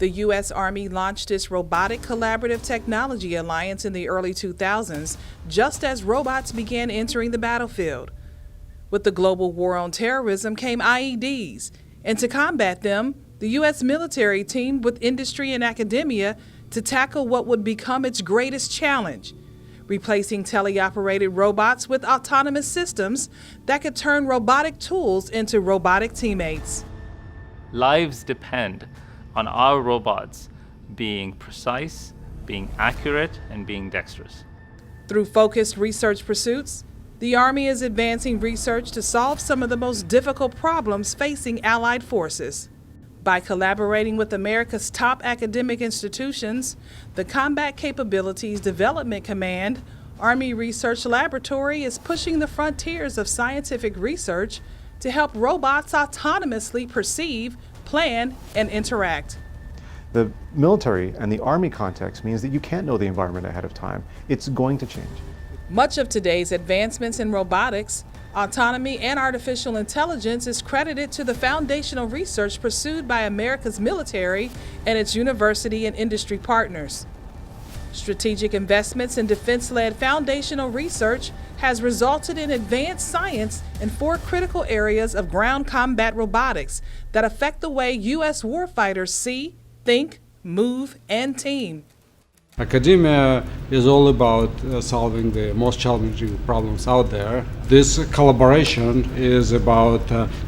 The U.S. Army launched its Robotic Collaborative Technology Alliance in the early 2000s, just as robots began entering the battlefield. With the global war on terrorism came IEDs, and to combat them, the U.S. military teamed with industry and academia to tackle what would become its greatest challenge, replacing teleoperated robots with autonomous systems that could turn robotic tools into robotic teammates. Lives depend on our robots being precise, being accurate, and being dexterous. Through focused research pursuits, the Army is advancing research to solve some of the most difficult problems facing Allied forces. By collaborating with America's top academic institutions, the Combat Capabilities Development Command Army Research Laboratory is pushing the frontiers of scientific research to help robots autonomously perceive, plan, and interact. The military and the Army context means that you can't know the environment ahead of time. It's going to change. Much of today's advancements in robotics, autonomy, and artificial intelligence is credited to the foundational research pursued by America's military and its university and industry partners. Strategic investments in defense-led foundational research has resulted in advanced science in 4 critical areas of ground combat robotics that affect the way U.S. warfighters see, think, move, and team. Academia is all about solving the most challenging problems out there. This collaboration is about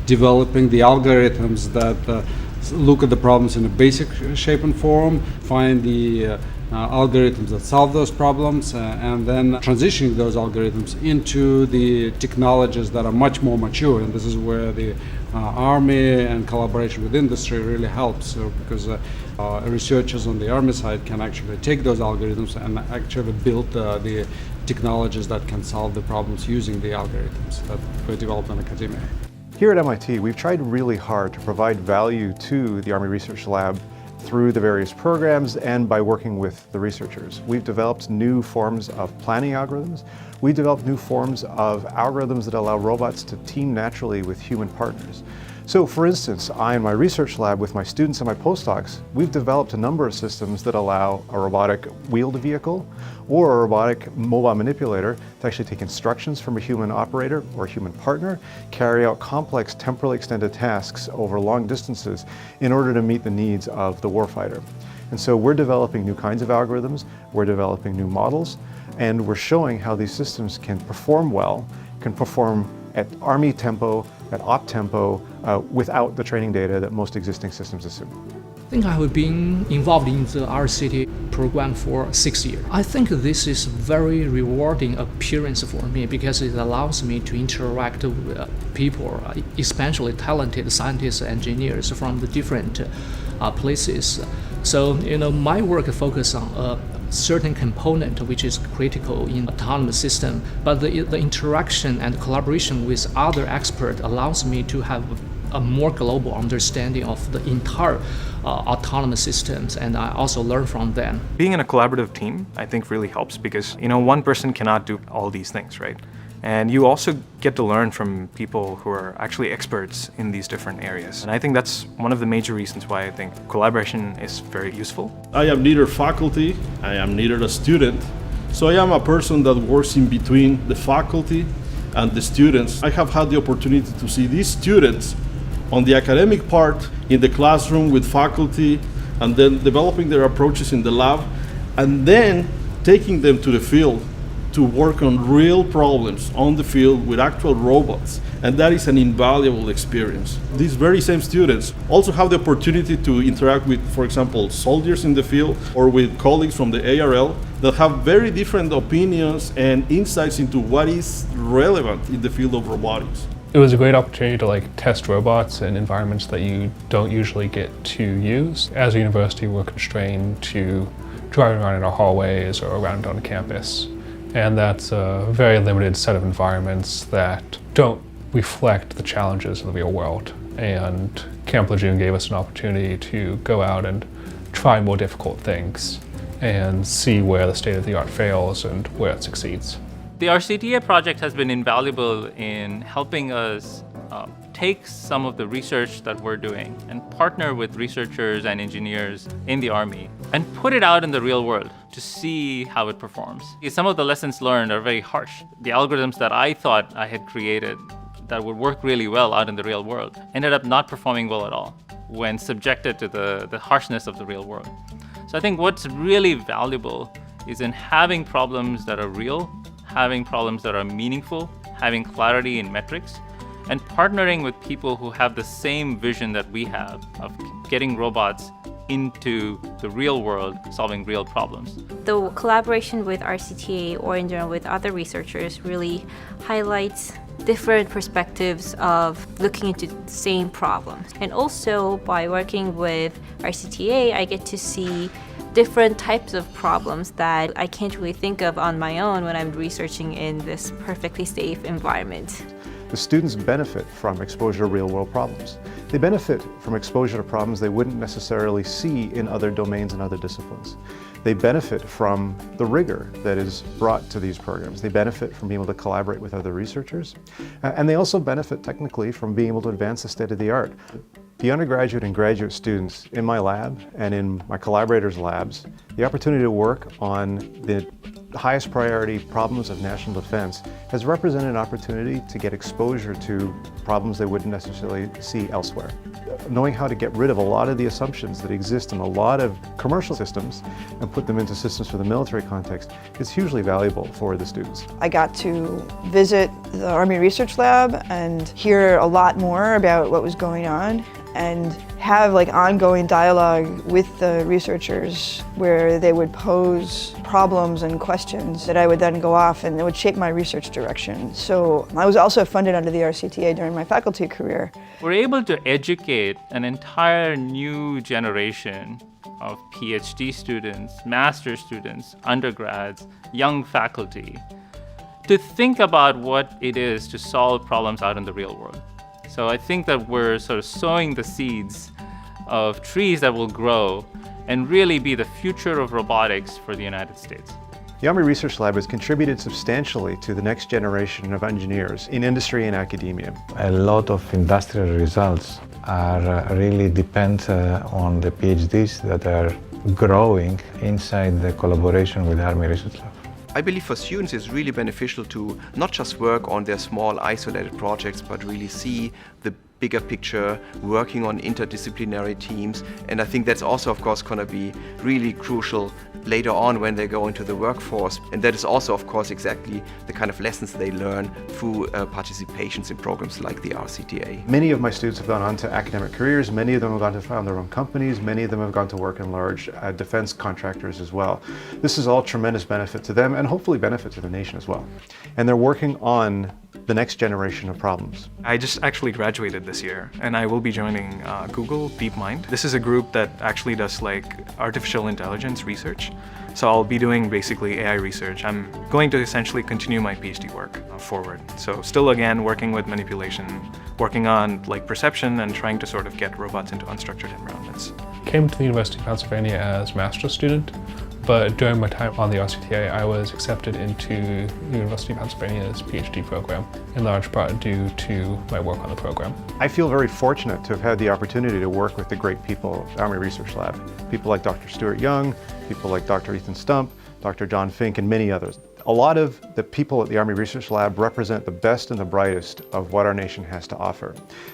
developing the algorithms that look at the problems in a basic shape and form, find the algorithms that solve those problems, and then transitioning those algorithms into the technologies that are much more mature. And this is where the Army and collaboration with industry really helps, because researchers on the Army side can actually take those algorithms and actually build the technologies that can solve the problems using the algorithms that were developed in academia. Here at MIT, we've tried really hard to provide value to the Army Research Lab through the various programs and by working with the researchers. We've developed new forms of planning algorithms. We've developed new forms of algorithms that allow robots to team naturally with human partners. So for instance, I in my research lab with my students and my postdocs, we've developed a number of systems that allow a robotic wheeled vehicle or a robotic mobile manipulator to actually take instructions from a human operator or a human partner, carry out complex temporally extended tasks over long distances in order to meet the needs of the warfighter. And so we're developing new kinds of algorithms, we're developing new models, and we're showing how these systems can perform well, can perform at Army tempo, at op tempo, without the training data that most existing systems assume. I think I have been involved in the RCT program for 6 years. I think this is very rewarding experience for me because it allows me to interact with people, especially talented scientists and engineers from the different places. So, my work focuses on a certain component which is critical in autonomous system, but the interaction and collaboration with other experts allows me to have a more global understanding of the entire autonomous systems, and I also learn from them. Being in a collaborative team, I think really helps because, one person cannot do all these things, right? And you also get to learn from people who are actually experts in these different areas. And I think that's one of the major reasons why I think collaboration is very useful. I am neither faculty, I am neither a student. So I am a person that works in between the faculty and the students. I have had the opportunity to see these students on the academic part in the classroom with faculty, and then developing their approaches in the lab, and then taking them to the field to work on real problems on the field with actual robots. And that is an invaluable experience. These very same students also have the opportunity to interact with, for example, soldiers in the field or with colleagues from the ARL that have very different opinions and insights into what is relevant in the field of robotics. It was a great opportunity to test robots in environments that you don't usually get to use. As a university, we're constrained to driving around in our hallways or around on campus. And that's a very limited set of environments that don't reflect the challenges of the real world. And Camp Lejeune gave us an opportunity to go out and try more difficult things and see where the state-of-the-art fails and where it succeeds. The RCTA project has been invaluable in helping us take some of the research that we're doing and partner with researchers and engineers in the Army and put it out in the real world to see how it performs. Some of the lessons learned are very harsh. The algorithms that I thought I had created that would work really well out in the real world ended up not performing well at all when subjected to the harshness of the real world. So I think what's really valuable is in having problems that are real, having problems that are meaningful, having clarity in metrics, and partnering with people who have the same vision that we have of getting robots into the real world, solving real problems. The collaboration with RCTA or in general with other researchers really highlights different perspectives of looking into the same problems. And also by working with RCTA, I get to see different types of problems that I can't really think of on my own when I'm researching in this perfectly safe environment. The students benefit from exposure to real-world problems. They benefit from exposure to problems they wouldn't necessarily see in other domains and other disciplines. They benefit from the rigor that is brought to these programs. They benefit from being able to collaborate with other researchers. And they also benefit technically from being able to advance the state of the art. The undergraduate and graduate students in my lab and in my collaborators' labs, the opportunity to work on the highest priority problems of national defense has represented an opportunity to get exposure to problems they wouldn't necessarily see elsewhere. Knowing how to get rid of a lot of the assumptions that exist in a lot of commercial systems and put them into systems for the military context is hugely valuable for the students. I got to visit the Army Research Lab and hear a lot more about what was going on and have ongoing dialogue with the researchers where they would pose problems and questions that I would then go off and it would shape my research direction. So I was also funded under the RCTA during my faculty career. We're able to educate an entire new generation of PhD students, master's students, undergrads, young faculty to think about what it is to solve problems out in the real world. So I think that we're sort of sowing the seeds of trees that will grow and really be the future of robotics for the United States. The Army Research Lab has contributed substantially to the next generation of engineers in industry and academia. A lot of industrial results are really depend on the PhDs that are growing inside the collaboration with the Army Research Lab. I believe for students it's really beneficial to not just work on their small isolated projects, but really see the bigger picture, working on interdisciplinary teams. And I think that's also, of course, going to be really crucial later on when they go into the workforce. And that is also, of course, exactly the kind of lessons they learn through participations in programs like the RCTA. Many of my students have gone on to academic careers. Many of them have gone to found their own companies. Many of them have gone to work in large defense contractors as well. This is all tremendous benefit to them and hopefully benefit to the nation as well. And they're working on the next generation of problems. I just actually graduated this year and I will be joining Google DeepMind. This is a group that actually does artificial intelligence research. So I'll be doing basically AI research. I'm going to essentially continue my PhD work forward. So still again working with manipulation, working on perception and trying to sort of get robots into unstructured environments. Came to the University of Pennsylvania as master's student, but during my time on the RCTA, I was accepted into the University of Pennsylvania's PhD program, in large part due to my work on the program. I feel very fortunate to have had the opportunity to work with the great people at the Army Research Lab. People like Dr. Stuart Young, people like Dr. Ethan Stump, Dr. John Fink, and many others. A lot of the people at the Army Research Lab represent the best and the brightest of what our nation has to offer.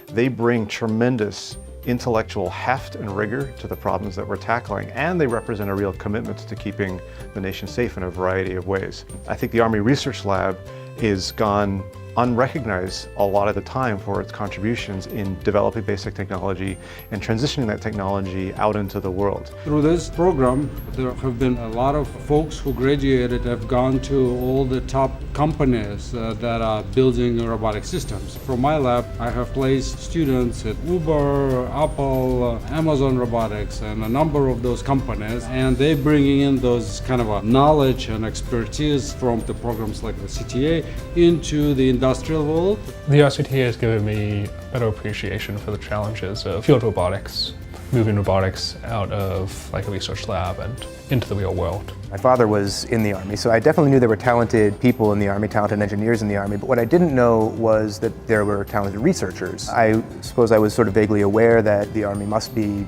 They bring tremendous intellectual heft and rigor to the problems that we're tackling, and they represent a real commitment to keeping the nation safe in a variety of ways. I think the Army Research Lab is gone unrecognized a lot of the time for its contributions in developing basic technology and transitioning that technology out into the world. Through this program, there have been a lot of folks who graduated have gone to all the top companies that are building robotic systems. From my lab, I have placed students at Uber, Apple, Amazon Robotics, and a number of those companies, and they're bringing in those kind of knowledge and expertise from the programs like the CTA into the industrial world. The RCTA has given me a better appreciation for the challenges of field robotics moving robotics out of like a research lab and into the real world. My father was in the Army, so I definitely knew there were talented people in the Army, talented engineers in the Army, but what I didn't know was that there were talented researchers. I suppose I was sort of vaguely aware that the Army must be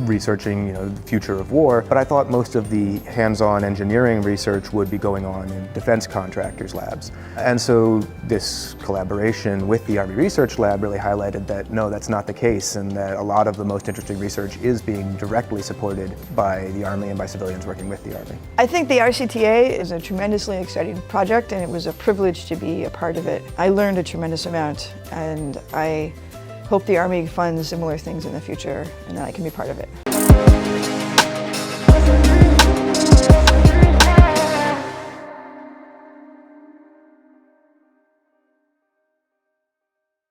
researching, the future of war, but I thought most of the hands-on engineering research would be going on in defense contractors' labs. And so this collaboration with the Army Research Lab really highlighted that no, that's not the case, and that a lot of the most interesting research is being directly supported by the Army and by civilians working with the Army. I think the RCTA is a tremendously exciting project, and it was a privilege to be a part of it. I learned a tremendous amount, and I hope the Army funds similar things in the future and that I can be part of it.